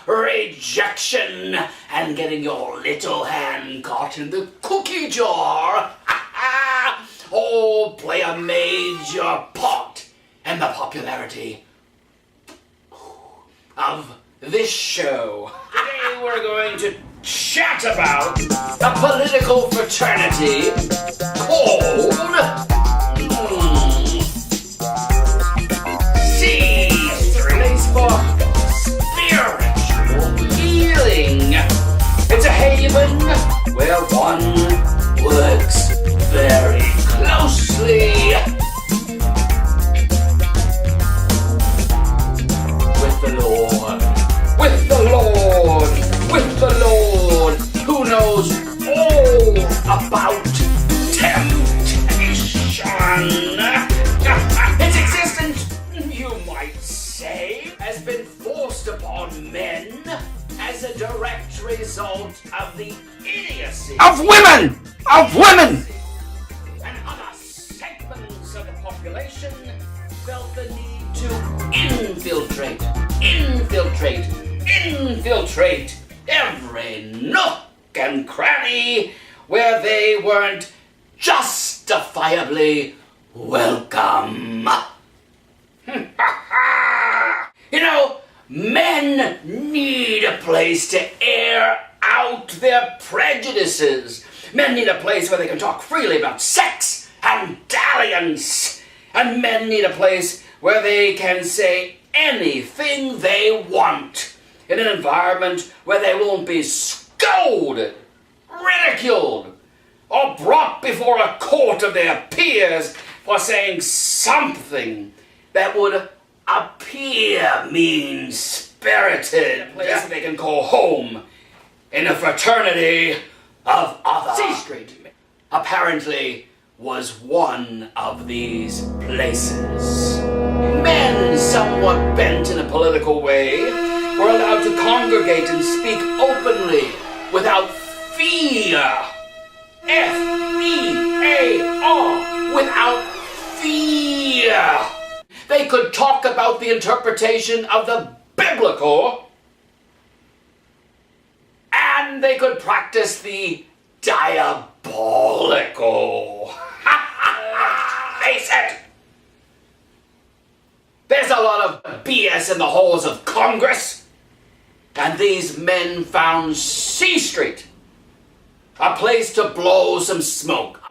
rejection and getting your little hand caught in the cookie jar. Oh, play a major part in the popularity of this show. Today we're going to chat about a political fraternity called LIPSbaugh Spiritual Healing. It's a haven where one works very closely with the Lord, who knows all about temptation. Its existence, you might say, has been forced upon men as a direct result of the idiocy of women! And other segments of the population felt the need to infiltrate every nook and cranny where they weren't justifiably welcome. You know, men need a place to air out their prejudices. Men need a place where they can talk freely about sex and dalliance. And men need a place where they can say anything they want in an environment where they won't be scolded, ridiculed, or brought before a court of their peers for saying something that would appear mean-spirited. A place that they can call home in a fraternity of other. C Street apparently was one of these places. Men somewhat bent in a political way were allowed to congregate and speak openly without fear. F-E-A-R, without fear. They could talk about the interpretation of the biblical, and they could practice the diabolical. Face it! There's a lot of BS in the halls of Congress, and these men found C Street a place to blow some smoke,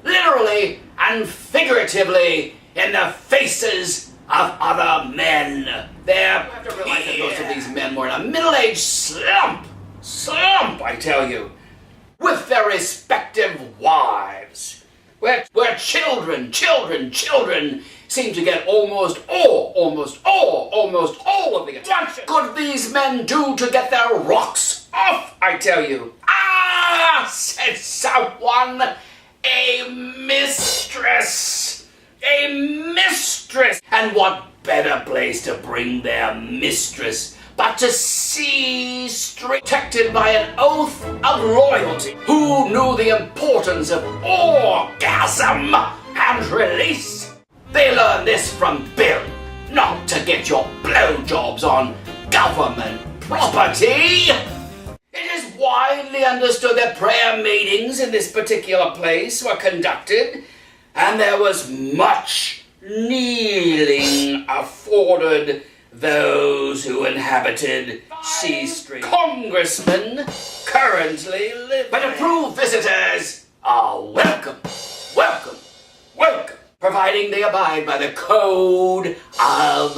literally and figuratively, in the faces of other men. You have to realize that most of these men were in a middle-aged slump, I tell you, with their respective wives, where children seem to get almost all of the attention. What could these men do to get their rocks off, I tell you? Said someone, a mistress. And what better place to bring their mistress but to C Street, protected by an oath of loyalty, who knew the importance of orgasm and release. They learned this from Bill, not to get your blowjobs on government property. It is widely understood that prayer meetings in this particular place were conducted, and there was much kneeling afforded those who inhabited C Street. Congressmen currently live, but approved visitors are welcome, providing they abide by the code of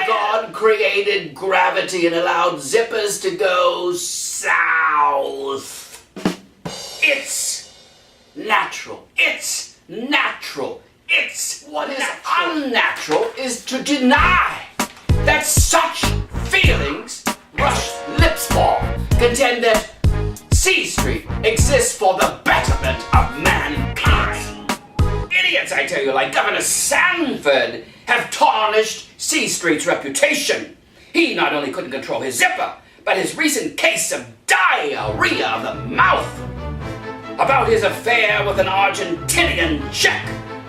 God created gravity and allowed zippers to go south. It's natural. What is unnatural is to deny that such feelings, Rush LIPSbaugh, contend that C Street exists for the betterment of mankind. Idiots, I tell you, like Governor Sanford, have tarnished C Street's reputation. He not only couldn't control his zipper, but his recent case of diarrhea of the mouth about his affair with an Argentinian chick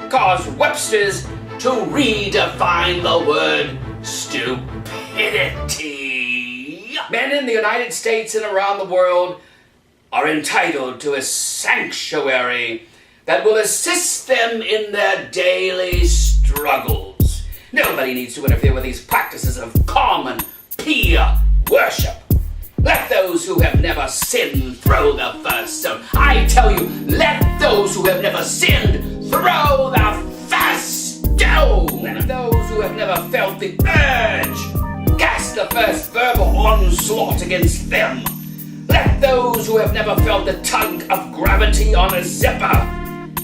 caused Webster's to redefine the word stupidity. Men in the United States and around the world are entitled to a sanctuary that will assist them in their daily struggles. Nobody needs to interfere with these practices of common peer worship. Let those who have never sinned throw the first stone. I tell you, let those who have never sinned throw the first stone. Let those who have never felt the urge cast the first verbal onslaught against them. Let those who have never felt the tug of gravity on a zipper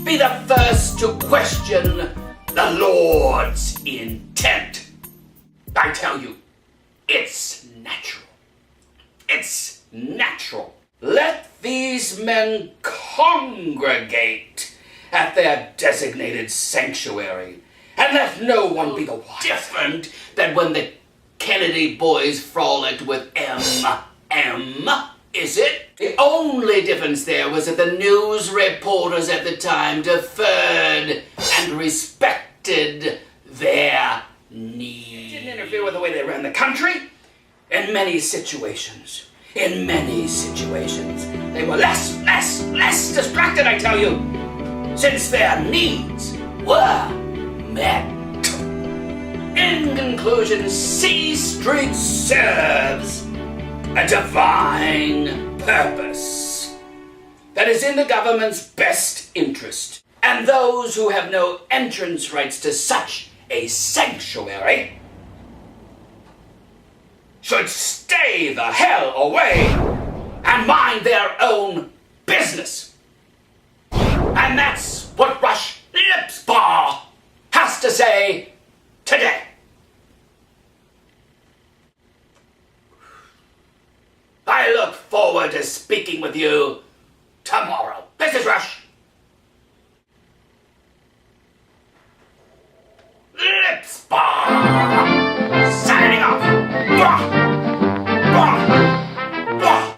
be the first to question the Lord's intent. I tell you, it's natural. It's natural. Let these men congregate at their designated sanctuary, and let no one be the wiser. Different than when the Kennedy boys frolicked with M, is it? The only difference there was that the news reporters at the time deferred and respected their needs. It didn't interfere with the way they ran the country. In many situations, they were less distracted, I tell you, since their needs were met. In conclusion, C Street serves a divine purpose that is in the government's best interest, and those who have no entrance rights to such a sanctuary should stay the hell away and mind their own business. And that's what Rush LIPSbaugh has to say today. I look forward to speaking with you